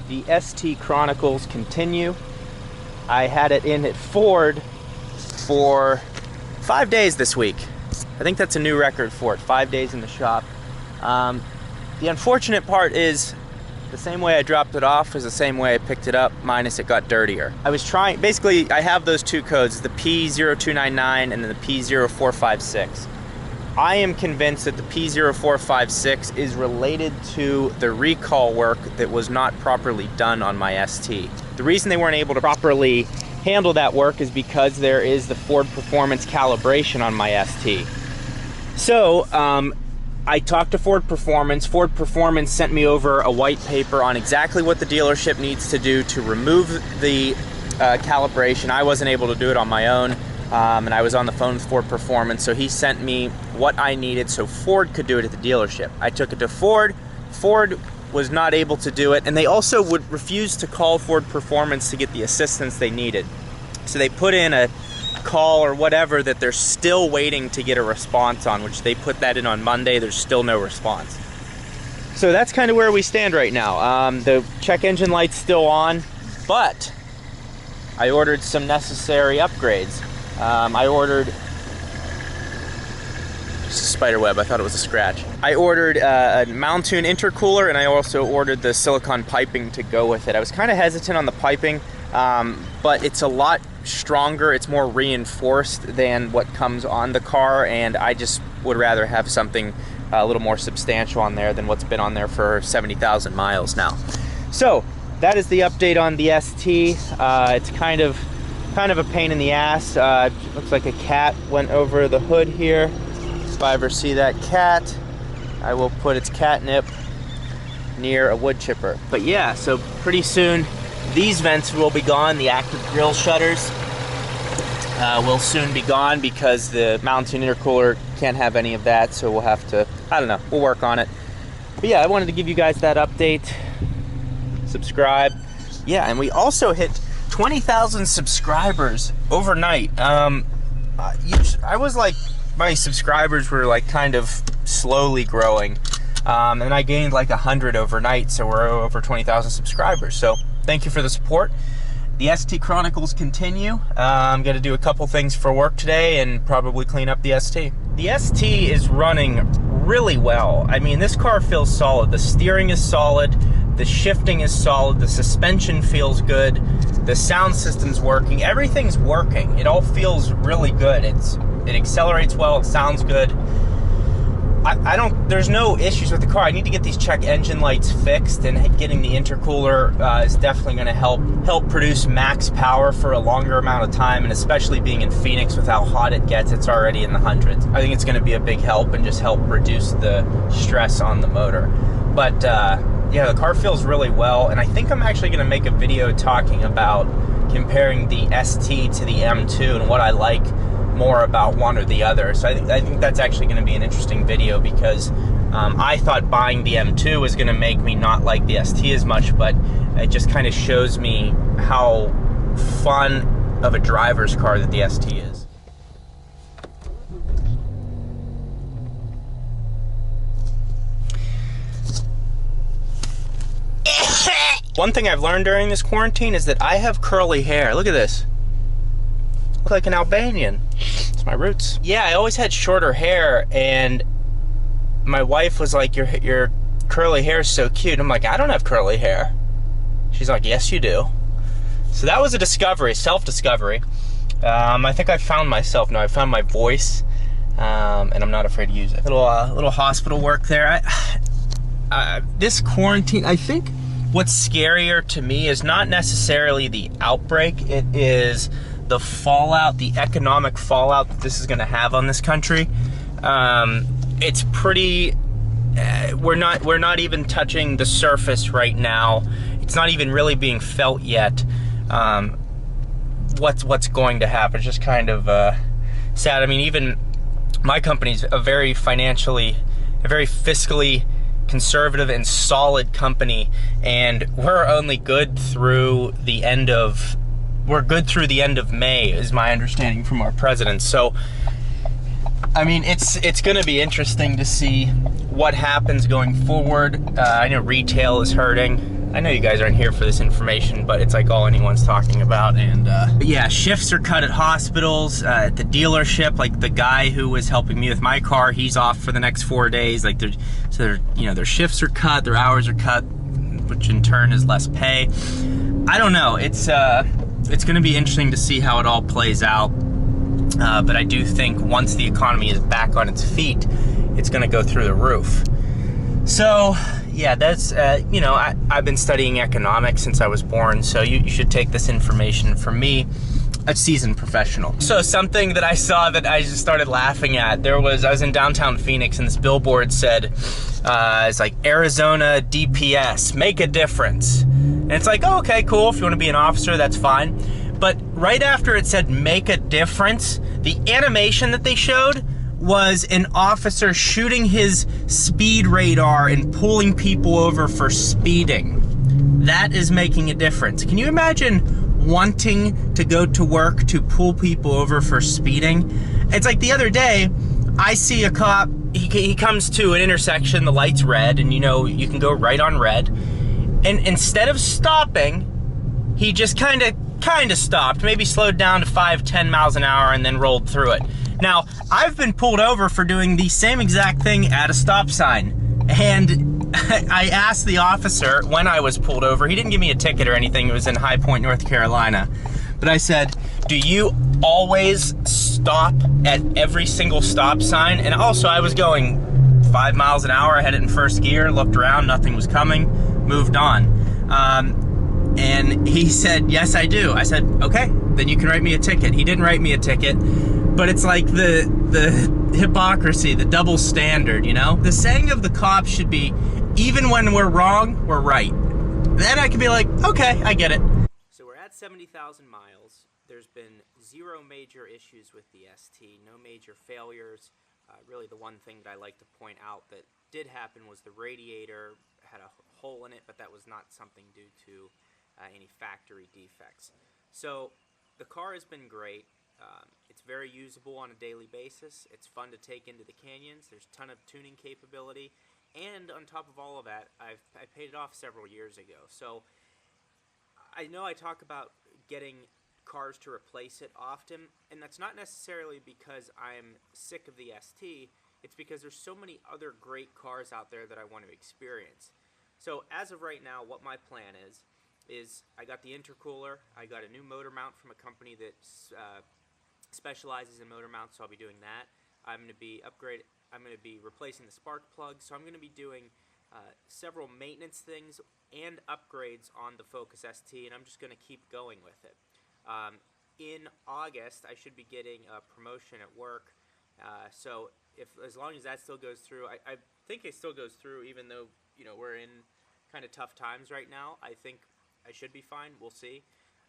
The ST Chronicles continue. I had it in at Ford for 5 days this week. I think that's a new record for it, 5 days in the shop. The unfortunate part is the same way I dropped it off is the same way I picked it up, minus it got dirtier. I was trying, basically I have those two codes, the P0299 and then the P0456. I am convinced that the P0456 is related to the recall work that was not properly done on my ST. The reason they weren't able to properly handle that work is because there is the Ford Performance calibration on my ST. So, I talked to Ford Performance. Ford Performance sent me over a white paper on exactly what the dealership needs to do to remove the calibration. I wasn't able to do it on my own, and I was on the phone with Ford Performance, so he sent me what I needed so Ford could do it at the dealership. I took it to Ford. Ford was not able to do it, and they also would refuse to call Ford Performance to get the assistance they needed. So they put in a call or whatever that they're still waiting to get a response on, which they put that in on Monday. There's still no response. So that's kind of where we stand right now. The check engine light's still on, but I ordered some necessary upgrades. I ordered just a spider web. I thought it was a scratch. I ordered a milestone intercooler, and I also ordered the silicone piping to go with it. I was kind of hesitant on the piping, but it's a lot stronger, it's more reinforced than what comes on the car, and I just would rather have something a little more substantial on there than what's been on there for 70,000 miles now. So that is the update on the ST. It's kind of a pain in the ass. Looks like a cat went over the hood here. If I ever see that cat, I will put its catnip near a wood chipper. But yeah, so pretty soon these vents will be gone. The active grill shutters will soon be gone because the milestone intercooler can't have any of that, so we'll have to, I don't know, we'll work on it. But yeah, I wanted to give you guys that update. Subscribe. Yeah, and we also hit 20,000 subscribers overnight. I was like, my subscribers were like kind of slowly growing, and I gained like 100 overnight, so we're over 20,000 subscribers. So thank you for the support. The ST Chronicles continue. I'm going to do a couple things for work today and probably clean up the ST. The ST is running really well. I mean, this car feels solid. The steering is solid. The shifting is solid. The suspension feels good. The sound system's working. Everything's working. It all feels really good. It accelerates well. It sounds good. There's no issues with the car. I need to get these check engine lights fixed, and getting the intercooler is definitely going to help produce max power for a longer amount of time, and especially being in Phoenix with how hot it gets, it's already in the hundreds. I think it's going to be a big help and just help reduce the stress on the motor. But yeah, the car feels really well, and I think I'm actually going to make a video talking about comparing the ST to the M2 and what I like more about one or the other. So I think that's actually going to be an interesting video, because I thought buying the M2 was going to make me not like the ST as much, but it just kind of shows me how fun of a driver's car that the ST is. One thing I've learned during this quarantine is that I have curly hair. Look at this. Look like an Albanian. It's my roots. Yeah, I always had shorter hair, and my wife was like, your curly hair is so cute. I'm like, I don't have curly hair. She's like, yes, you do. So that was a discovery, self-discovery. I think I found myself now. I found my voice, and I'm not afraid to use it. Little hospital work there. This quarantine, I think what's scarier to me is not necessarily the outbreak. It is the fallout, the economic fallout that this is going to have on this country. It's pretty. We're not even touching the surface right now. It's not even really being felt yet. What's going to happen? It's just kind of sad. I mean, even my company's a very fiscally conservative and solid company, and we're only good through the end of May, is my understanding from our president. So I mean, it's going to be interesting to see what happens going forward. I know retail is hurting. I know you guys aren't here for this information, but it's like all anyone's talking about. And but yeah, shifts are cut at hospitals, at the dealership. Like the guy who was helping me with my car, he's off for the next 4 days. Like their shifts are cut, their hours are cut, which in turn is less pay. I don't know. It's going to be interesting to see how it all plays out. But I do think once the economy is back on its feet, it's going to go through the roof. So yeah, that's, you know, I've been studying economics since I was born, so you should take this information from me, a seasoned professional. So something that I saw that I just started laughing at, I was in downtown Phoenix and this billboard said, it's like, Arizona DPS, make a difference. And it's like, oh, okay, cool, if you want to be an officer, that's fine. But right after it said make a difference, the animation that they showed was an officer shooting his speed radar and pulling people over for speeding. That is making a difference. Can you imagine wanting to go to work to pull people over for speeding? It's like the other day, I see a cop, he comes to an intersection, the light's red, and you know, you can go right on red. And instead of stopping, he just kind of stopped, maybe slowed down to 5-10 miles an hour and then rolled through it. Now, I've been pulled over for doing the same exact thing at a stop sign. And I asked the officer when I was pulled over, he didn't give me a ticket or anything, it was in High Point, North Carolina. But I said, do you always stop at every single stop sign? And also I was going 5 miles an hour, I had it in first gear, looked around, nothing was coming, moved on. And he said, yes, I do. I said, okay, then you can write me a ticket. He didn't write me a ticket, but it's like the hypocrisy, the double standard, you know? The saying of the cops should be, even when we're wrong, we're right. Then I can be like, okay, I get it. So we're at 70,000 miles. There's been 0 major issues with the ST, no major failures. Really the one thing that I like to point out that did happen was the radiator had a hole in it, but that was not something due to any factory defects. So the car has been great. It's very usable on a daily basis. It's fun to take into the canyons. There's a ton of tuning capability. And on top of all of that, I paid it off several years ago. So I know I talk about getting cars to replace it often, and that's not necessarily because I'm sick of the ST. It's because there's so many other great cars out there that I want to experience. So as of right now, what my plan is I got the intercooler, I got a new motor mount from a company that specializes in motor mounts, so I'll be doing that. I'm going to be replacing the spark plug, so I'm going to be doing several maintenance things and upgrades on the Focus ST, and I'm just going to keep going with it. In August, I should be getting a promotion at work, so as long as that still goes through, I think it still goes through, even though, you know, we're in kind of tough times right now. I think I should be fine. We'll see.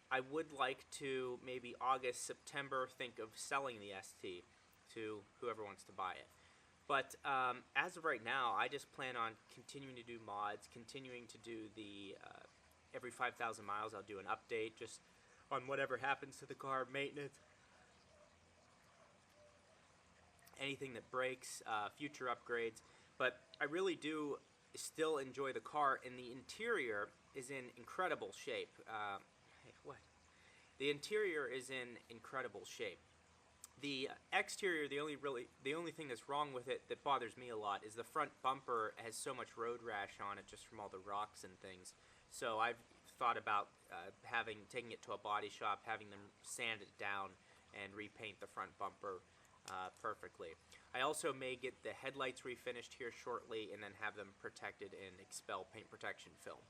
I would like to maybe August, September think of selling the ST to whoever wants to buy it. But as of right now, I just plan on continuing to do mods, continuing to do the every 5,000 miles I'll do an update just on whatever happens to the car, maintenance, anything that breaks, future upgrades. But I really do still enjoy the car, and the interior is in incredible shape. The interior is in incredible shape. The exterior, the only thing that's wrong with it that bothers me a lot is the front bumper has so much road rash on it just from all the rocks and things. So I've thought about taking it to a body shop, having them sand it down and repaint the front bumper perfectly. I also may get the headlights refinished here shortly and then have them protected in Expel paint protection film.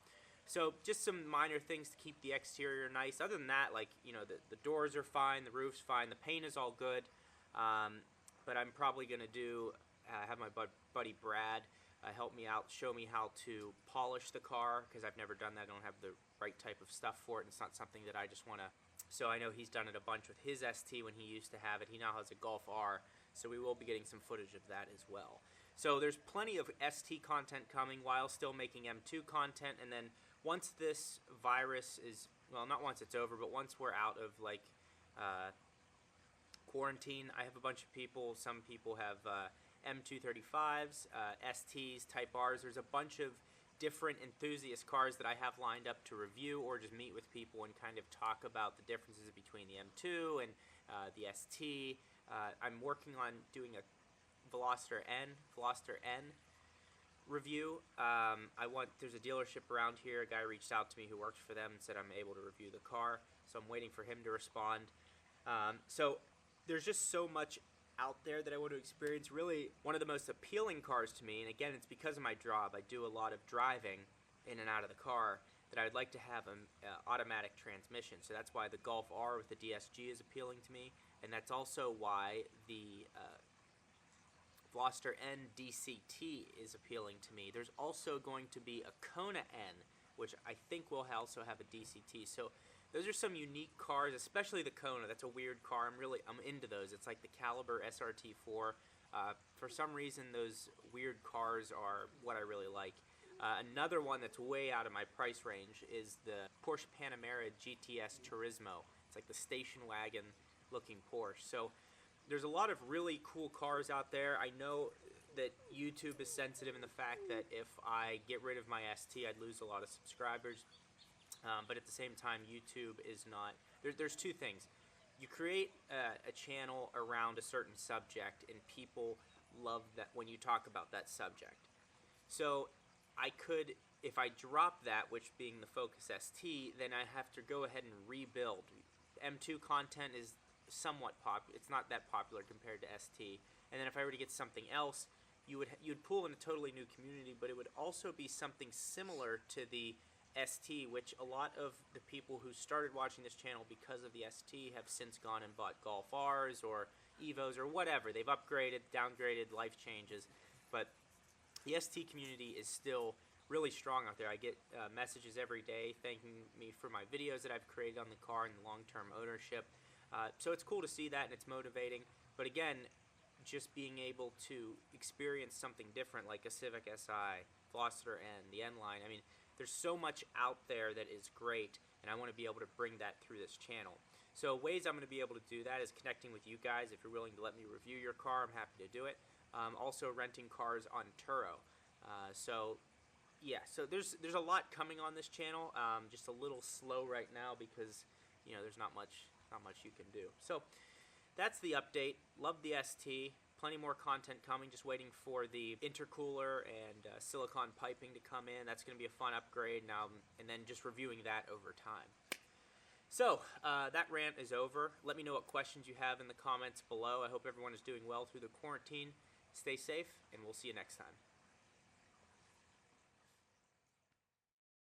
So just some minor things to keep the exterior nice. Other than that, like, you know, the doors are fine, the roof's fine, the paint is all good. But I'm probably going to have my buddy Brad help me out, show me how to polish the car, because I've never done that. I don't have the right type of stuff for it, and it's not something that I just want to. So I know he's done it a bunch with his ST when he used to have it. He now has a Golf R, so we will be getting some footage of that as well. So there's plenty of ST content coming while still making M2 content, and then once this virus is, well, not once it's over, but once we're out of, like, quarantine, I have a bunch of people. Some people have M235s, STs, Type Rs. There's a bunch of different enthusiast cars that I have lined up to review, or just meet with people and kind of talk about the differences between the M2 and the ST. I'm working on doing a Veloster N review. There's a dealership around here. A guy reached out to me who works for them and said I'm able to review the car, so I'm waiting for him to respond. So there's just so much out there that I want to experience. Really, one of the most appealing cars to me, and again, it's because of my job. I do a lot of driving in and out of the car, that I would like to have an automatic transmission. So that's why the Golf R with the DSG is appealing to me, and that's also why the Veloster N DCT is appealing to me. There's also going to be a Kona N, which I think will also have a DCT. So those are some unique cars, especially the Kona. That's a weird car. I'm into those. It's like the Caliber SRT4. For some reason, those weird cars are what I really like. Another one that's way out of my price range is the Porsche Panamera GTS Turismo. It's like the station wagon looking Porsche. So there's a lot of really cool cars out there. I know that YouTube is sensitive in the fact that if I get rid of my ST, I'd lose a lot of subscribers. But at the same time, YouTube is not... There's two things. You create a channel around a certain subject, and people love that when you talk about that subject. So I could, if I drop that, which being the Focus ST, then I have to go ahead and rebuild. M2 content is somewhat popular. It's not that popular compared to ST. And then if I were to get something else, you'd pull in a totally new community, but it would also be something similar to the ST, which a lot of the people who started watching this channel because of the ST have since gone and bought Golf Rs or Evos or whatever. They've upgraded, downgraded, life changes, but the ST community is still really strong out there. I get messages every day thanking me for my videos that I've created on the car and the long-term ownership. So it's cool to see that, and it's motivating. But again, just being able to experience something different like a Civic Si, Veloster N, the N-Line. I mean, there's so much out there that is great, and I want to be able to bring that through this channel. So ways I'm going to be able to do that is connecting with you guys. If you're willing to let me review your car, I'm happy to do it. Also renting cars on Turo. So yeah, so there's a lot coming on this channel. Just a little slow right now because there's not much you can do. So that's the update. Love the ST. Plenty more content coming, just waiting for the intercooler and silicone piping to come in. That's going to be a fun upgrade now, and then just reviewing that over time. So that rant is over. Let me know what questions you have in the comments below. I hope everyone is doing well through the quarantine. Stay safe, and we'll see you next time.